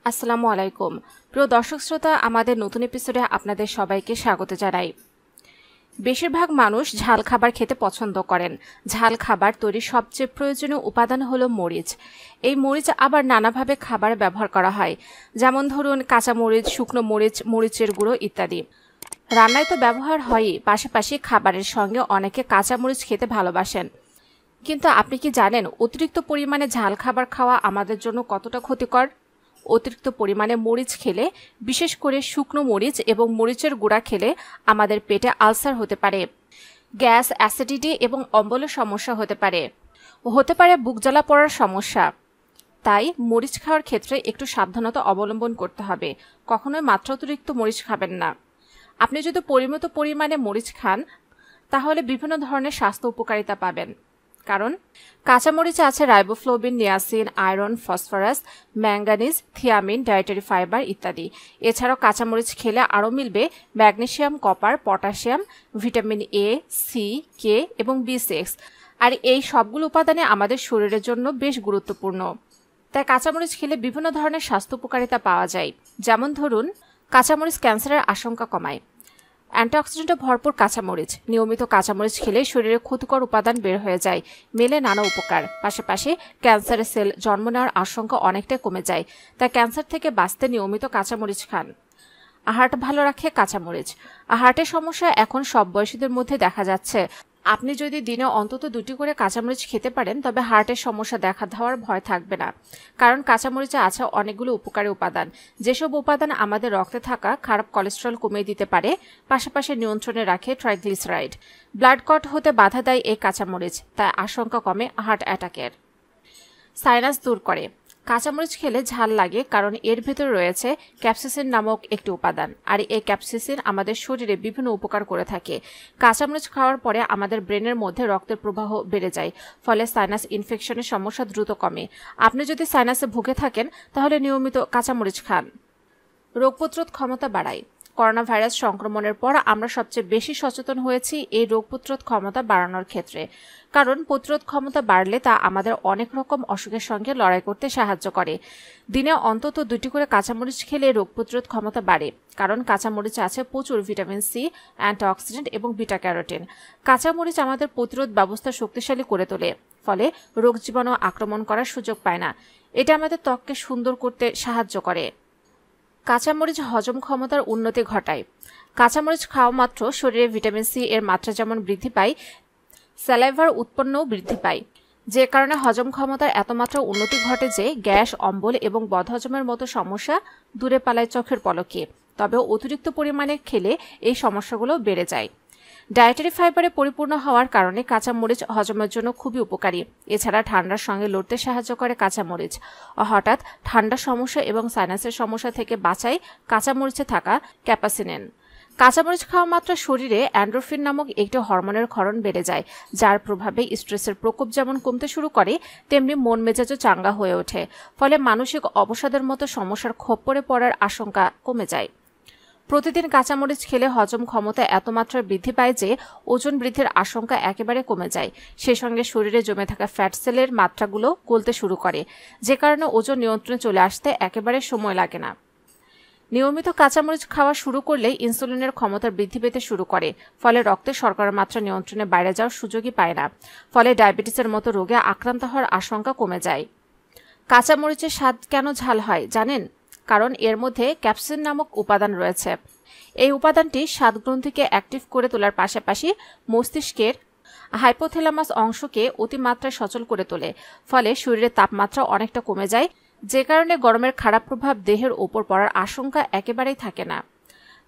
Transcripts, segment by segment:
আসসালামু আলাইকুম প্রিয় দর্শক শ্রোতা আমাদের নতুন এপিসোডে আপনাদের সবাইকে স্বাগত জানাই। বেশিরভাগ মানুষ ঝাল খাবার খেতে পছন্দ করেন। ঝাল খাবার তৈরির সবচেয়ে প্রয়োজনীয় উপাদান হলো মরিচ। এই মরিচ আবার নানাভাবে খাবারে ব্যবহার করা হয়, যেমন ধরুন কাঁচা মরিচ, শুকনো মরিচ, মরিচের গুঁড়ো ইত্যাদি। রান্নায় তো ব্যবহার হয়ই, পাশাপাশি খাবারের সঙ্গে অনেকে কাঁচা মরিচ খেতে ভালোবাসেন। কিন্তু আপনি কি জানেন অতিরিক্ত পরিমাণে ঝাল খাবার খাওয়া আমাদের জন্য কতটা ক্ষতিকর? অতিরিক্ত পরিমাণে মরিচ খেলে, বিশেষ করে শুকনো মরিচ এবং মরিচের গুঁড়া খেলে আমাদের পেটে আলসার হতে পারে, গ্যাস, অ্যাসিডিটি এবং অম্বলের সমস্যা হতে পারে বুক জ্বালা পড়ার সমস্যা। তাই মরিচ খাওয়ার ক্ষেত্রে একটু সাবধানতা অবলম্বন করতে হবে। কখনোই মাত্রাতিরিক্ত মরিচ খাবেন না। আপনি যদি পরিমিত পরিমাণে মরিচ খান তাহলে বিভিন্ন ধরনের স্বাস্থ্য উপকারিতা পাবেন। কারণ কাঁচামরিচে আছে riboflavin, niacin, iron, phosphorus, manganese, thiamine, dietary fibre ইত্যাদি। এছাড়াও কাঁচামরিচ খেলে আরও মিলবে magnesium, copper, potassium, vitamin A, C, K এবং বি6। আর এই সবগুলো উপাদানে আমাদের শরীরের জন্য বেশ গুরুত্বপূর্ণ। তাই কাঁচামরিচ খেলে বিভিন্ন ধরনের স্বাস্থ্য উপকারিতা পাওয়া যায়। যেমন ধরুন, কাঁচামরিচ ক্যান্সারের আশঙ্কা কমায়। অ্যান্টিঅক্সিডেন্টে ভরপুর কাঁচামরিচ। নিয়মিত কাঁচামরিচ খেলে শরীরে ক্ষতিকর উপাদান বের হয়ে যায়, মেলে নানা উপকার। পাশাপাশি ক্যান্সারের সেল জন্ম নেওয়ার আশঙ্কা অনেকটাই কমে যায়। তাই ক্যান্সার থেকে বাঁচতে নিয়মিত কাঁচামরিচ খান। হার্ট ভালো রাখে কাঁচামরিচ। হার্টের সমস্যা এখন সব বয়সীদের মধ্যে দেখা যাচ্ছে। আপনি যদি দিনে অন্তত 2টি করে কাঁচামরিচ খেতে পারেন তবে হার্টের সমস্যা দেখা দেওয়ার ভয় থাকবে না। কারণ কাঁচামরিচে আছে অনেকগুলো উপকারী উপাদান, যেসব উপাদান আমাদের রক্তে থাকা খারাপ কোলেস্টেরল কমিয়ে দিতে পারে, পাশাপাশি নিয়ন্ত্রণে রাখে ট্রাইগ্লিসারাইড। ব্লাড ক্লট হতে বাধা দেয় এই কাঁচামরিচ, তাই আশঙ্কা কমে হার্ট অ্যাটাকের। সাইনাস দূর করে। কাঁচামরিচ খেলে ঝাল লাগে কারণ এর ভেতরে রয়েছে ক্যাপসিসিন নামক একটি উপাদান, আর এই ক্যাপসিসিন আমাদের শরীরে বিভিন্ন উপকার করে থাকে। কাঁচামরিচ খাওয়ার পরে আমাদের ব্রেনের মধ্যে রক্তের প্রবাহ বেড়ে যায়, ফলে সাইনাস ইনফেকশনের সমস্যা দ্রুত কমে। আপনি যদি সাইনাসে ভুগে থাকেন তাহলে নিয়মিত কাঁচামরিচ খান। রোগ প্রতিরোধ ক্ষমতা বাড়ায়। করোনা ভাইরাস সংক্রমণের পর আমরা সবচেয়ে বেশি সচেতন হয়েছি এই রোগ প্রতিরোধ ক্ষমতা বাড়ানোর ক্ষেত্রে। কারণ প্রতিরোধ ক্ষমতা বাড়লে তা আমাদের অনেক রকম অসুখের সঙ্গে লড়াই করতে সাহায্য করে। দিনে অন্তত 2টি করে কাঁচামরিচ খেলে রোগ প্রতিরোধ ক্ষমতা বাড়ে। কারণ কাঁচামরিচে আছে প্রচুর ভিটামিন সি, অ্যান্টিঅক্সিডেন্ট এবং বিটা ক্যারোটিন। কাঁচামরিচ আমাদের প্রতিরোধ ব্যবস্থা শক্তিশালী করে তোলে, ফলে রোগ জীবাণু আক্রমণ করার সুযোগ পায় না। এটা আমাদের ত্বককে সুন্দর করতে সাহায্য করে। কাঁচামরিচ হজম ক্ষমতার উন্নতি ঘটায়। কাঁচামরিচ খাওয়া মাত্র শরীরে ভিটামিন সি এর মাত্রা যেমন বৃদ্ধি পায়, স্যালাইভার উৎপন্নও বৃদ্ধি পায়, যে কারণে হজম ক্ষমতার এত মাত্রা উন্নতি ঘটে যে গ্যাস, অম্বল এবং বদহজমের মতো সমস্যা দূরে পালায় চোখের পলকে। তবে অতিরিক্ত পরিমাণে খেলে এই সমস্যাগুলো বেড়ে যায়। ডায়েটারি ফাইবারে পরিপূর্ণ হওয়ার কারণে কাঁচামরিচ হজমের জন্য খুবই উপকারী। এছাড়া ঠান্ডার সঙ্গে লড়তে সাহায্য করে কাঁচামরিচ। হঠাৎ ঠান্ডার সমস্যা এবং সাইনাসের সমস্যা থেকে বাঁচায় কাঁচামরিচে থাকা ক্যাপাসিনিন। কাঁচামরিচ খাওয়া মাত্র শরীরে এন্ডোরফিন নামক একটি হরমোনের ক্ষরণ বেড়ে যায়, যার প্রভাবে স্ট্রেসের প্রকোপ যেমন কমতে শুরু করে তেমনি মন মেজাজও চাঙ্গা হয়ে ওঠে। ফলে মানসিক অবসাদের মতো সমস্যার খপ্পরে পড়ার আশঙ্কা কমে যায়। প্রতিদিন কাঁচামরিচ খেলে হজম ক্ষমতা এত মাত্রায় বৃদ্ধি পায় যে ওজন বৃদ্ধির আশঙ্কা একেবারে কমে যায়। সে সঙ্গে শরীরে জমে থাকা ফ্যাট সেলের মাত্রাগুলো গলতে শুরু করে, যে কারণে ওজন নিয়ন্ত্রণে চলে আসতে একেবারে সময় লাগে না। নিয়মিত কাঁচামরিচ খাওয়া শুরু করলে ইনসুলিনের ক্ষমতা বৃদ্ধি পেতে শুরু করে, ফলে রক্তে শর্করার মাত্রা নিয়ন্ত্রণে বাইরে যাওয়ার সুযোগই পায় না। ফলে ডায়াবেটিসের মতো রোগে আক্রান্ত হওয়ার আশঙ্কা কমে যায়। কাঁচামরিচের স্বাদ কেন ঝাল হয় জানেন? কারণ এর মধ্যে ক্যাপসিন নামক উপাদান রয়েছে। এই উপাদানটি স্বাদগ্রন্থিকে অ্যাক্টিভ করে তোলার পাশাপাশি মস্তিষ্কের হাইপোথ্যালামাস অংশকে অতিমাত্রায় সচল করে তোলে। ফলে শরীরের তাপমাত্রা অনেকটা কমে যায়, যে কারণে গরমের খারাপ প্রভাব দেহের ওপর পড়ার আশঙ্কা একেবারেই থাকে না।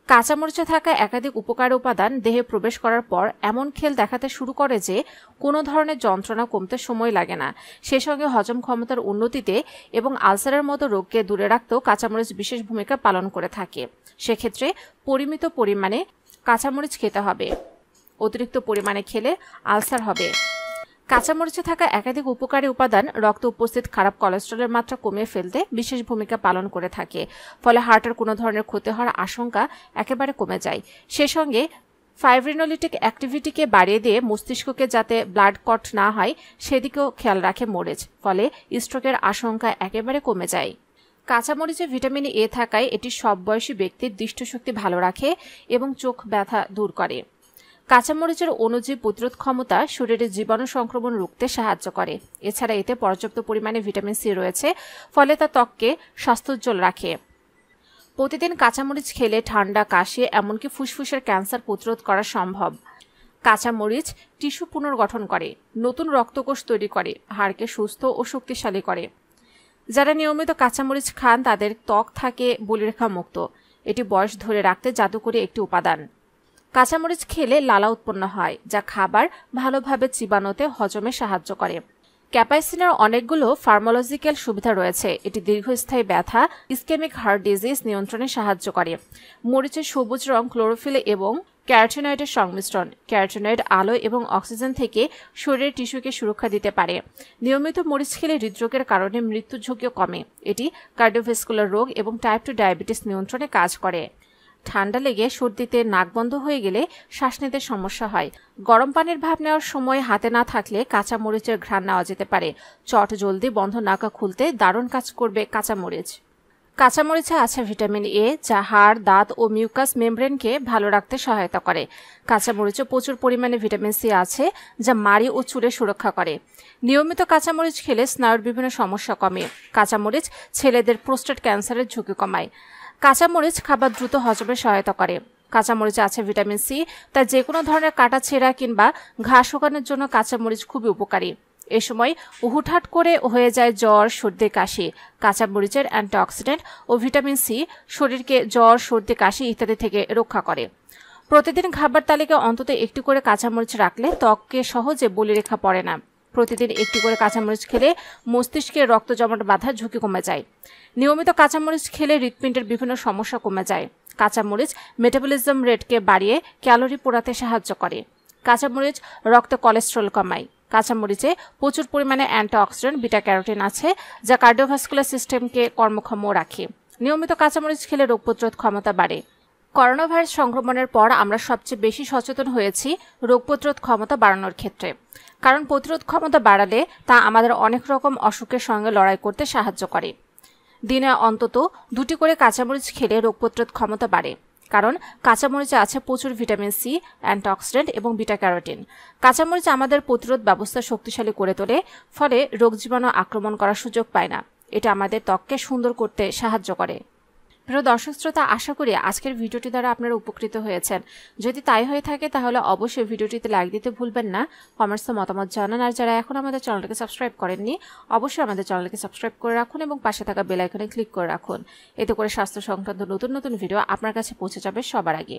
কাঁচামরিচে থাকা একাধিক উপকারী উপাদান দেহে প্রবেশ করার পর এমন খেল দেখাতে শুরু করে যে কোনো ধরনের যন্ত্রণা কমতে সময় লাগে না। সে সঙ্গে হজম ক্ষমতার উন্নতিতে এবং আলসারের মতো রোগকে দূরে রাখতেও কাঁচামরিচ বিশেষ ভূমিকা পালন করে থাকে। সেক্ষেত্রে পরিমিত পরিমাণে কাঁচামরিচ খেতে হবে। অতিরিক্ত পরিমাণে খেলে আলসার হবে। কাঁচামরিচে থাকা একাধিক উপকারী উপাদান রক্তে উপস্থিত খারাপ কোলেস্টেরলের মাত্রা কমিয়ে ফেলতে বিশেষ ভূমিকা পালন করে থাকে। ফলে হার্টের কোনো ধরনের ক্ষতি হওয়ার আশঙ্কা একেবারে কমে যায়। সে সঙ্গে ফাইব্রিনোলিটিক অ্যাক্টিভিটিকে বাড়িয়ে দিয়ে মস্তিষ্ককে যাতে ব্লাড ক্লট না হয় সেদিকেও খেয়াল রাখে মরিচ। ফলে স্ট্রোকের আশঙ্কা একেবারে কমে যায়। কাঁচামরিচে ভিটামিন এ থাকায় এটি সব বয়সী ব্যক্তির দৃষ্টিশক্তি ভালো রাখে এবং চোখ ব্যথা দূর করে। কাঁচামরিচের অণুজীব প্রতিরোধ ক্ষমতা শরীরে জীবাণু সংক্রমণ রুখতে সাহায্য করে। এছাড়া এতে পর্যাপ্ত পরিমাণে ভিটামিন সি রয়েছে, ফলে তা ত্বককে স্বাস্থ্যোজ্জ্বল রাখে। প্রতিদিন কাঁচামরিচ খেলে ঠান্ডা, কাশি, এমনকি ফুসফুসের ক্যান্সার প্রতিরোধ করা সম্ভব। কাঁচামরিচ টিস্যু পুনর্গঠন করে, নতুন রক্তকোষ তৈরি করে, হাড়কে সুস্থ ও শক্তিশালী করে। যারা নিয়মিত কাঁচামরিচ খান তাদের ত্বক থাকে বলিরেখা মুক্ত। এটি বয়স ধরে রাখতে জাদুকরী একটি উপাদান। কাঁচামরিচ খেলে লালা উৎপন্ন হয়, যা খাবার ভালোভাবে চিবানোতে হজমে সাহায্য করে। ক্যাপাইসিনের অনেকগুলো ফার্মাকোলজিক্যাল সুবিধা রয়েছে। এটি দীর্ঘস্থায়ী ব্যথা, ইসকেমিক হার্ট ডিজিজ নিয়ন্ত্রণে সাহায্য করে। মরিচের সবুজ রং ক্লোরোফিল এবং ক্যারোটিনয়েডের সংমিশ্রণ। ক্যারোটিনয়েড আলো এবং অক্সিজেন থেকে শরীরের টিস্যুকে সুরক্ষা দিতে পারে। নিয়মিত মরিচ খেলে হৃদরোগের কারণে মৃত্যুর ঝুঁকিও কমে। এটি কার্ডিওভাস্কুলার রোগ এবং টাইপ 2 ডায়াবেটিস নিয়ন্ত্রণে কাজ করে। ঠান্ডা লেগে সর্দিতে নাক বন্ধ হয়ে গেলে শ্বাস নিতে সমস্যা হয়। গরম পানির ভাপ নেওয়ার সময় হাতে না থাকলে কাঁচামরিচের ঘ্রাণ নেওয়া যেতে পারে। চট জলদি বন্ধ নাকা খুলতে দারুণ কাজ করবে কাঁচামরিচ। কাঁচামরিচে আছে ভিটামিন এ, যা হাড়, দাঁত ও মিউকাস মেমব্রেনকে ভালো রাখতে সহায়তা করে। কাঁচামরিচে প্রচুর পরিমাণে ভিটামিন সি আছে, যা মাড়ি ও চুলের সুরক্ষা করে। নিয়মিত কাঁচামরিচ খেলে স্নায়ুর বিভিন্ন সমস্যা কমে। কাঁচামরিচ ছেলেদের প্রোস্টেট ক্যান্সারের ঝুঁকি কমায়। কাঁচামরিচ খাবার দ্রুত হজমে সহায়তা করে। কাঁচামরিচে আছে ভিটামিন সি, তাই যে কোনো ধরনের কাটা ছেঁড়া কিংবা ঘা শুকানোর জন্য কাঁচামরিচ খুবই উপকারী। এ সময় হুটহাট করে হয়ে যায় জ্বর, সর্দি, কাশি। কাঁচামরিচের অ্যান্টিঅক্সিডেন্ট ও ভিটামিন সি শরীরকে জ্বর, সর্দি, কাশি ইত্যাদি থেকে রক্ষা করে। প্রতিদিন খাবার তালিকায় অন্তত একটি করে কাঁচামরিচ রাখলে ত্বককে সহজে বলিরেখা পড়ে না। প্রতিদিন একটি করে কাঁচামরিচ খেলে মস্তিষ্কে রক্ত জমাট বাঁধার ঝুঁকি কমে যায়। নিয়মিত কাঁচামরিচ খেলে হৃৎপিণ্ডের বিভিন্ন সমস্যা কমে যায়। কাঁচামরিচ মেটাবলিজম রেটকে বাড়িয়ে ক্যালোরি পোড়াতে সাহায্য করে। কাঁচামরিচ রক্তে কোলেস্টেরল কমায়। কাঁচামরিচে প্রচুর পরিমাণে অ্যান্টিঅক্সিডেন্ট বিটা ক্যারোটিন আছে, যা কার্ডিওভাস্কুলার সিস্টেমকে কর্মক্ষম রাখে। নিয়মিত কাঁচামরিচ খেলে রোগ প্রতিরোধ ক্ষমতা বাড়ে। করোনা ভাইরাস সংক্রমণের পর আমরা সবচেয়ে বেশি সচেতন হয়েছি রোগ প্রতিরোধ ক্ষমতা বাড়ানোর ক্ষেত্রে। কারণ প্রতিরোধ ক্ষমতা বাড়ালে তা আমাদের অনেক রকম অসুখের সঙ্গে লড়াই করতে সাহায্য করে। দিনে অন্তত 2টি করে কাঁচামরিচ খেলে রোগ প্রতিরোধ ক্ষমতা বাড়ে। কারণ কাঁচামরিচে আছে প্রচুর ভিটামিন সি, অ্যান্টিঅক্সিডেন্ট এবং বিটা ক্যারোটিন। কাঁচামরিচ আমাদের প্রতিরোধ ব্যবস্থা শক্তিশালী করে তোলে, ফলে রোগ জীবাণু আক্রমণ করার সুযোগ পায় না। এটা আমাদের ত্বককে সুন্দর করতে সাহায্য করে। প্রিয় দর্শক শ্রোতা, আশা করি আজকের ভিডিওটি দ্বারা আপনারা উপকৃত হয়েছেন। যদি তাই হয়ে থাকে তাহলে অবশ্যই ভিডিওটিতে লাইক দিতে ভুলবেন না, কমেন্টসে মতামত জানান। আর যারা এখন আমাদের চ্যানেলটিকে সাবস্ক্রাইব করেননি, অবশ্যই আমাদের চ্যানেলটিকে সাবস্ক্রাইব করে রাখুন এবং পাশে থাকা বেল আইকনে ক্লিক করে রাখুন। এতে করে স্বাস্থ্য সংক্রান্ত নতুন নতুন ভিডিও আপনার কাছে পৌঁছে যাবে সবার আগে।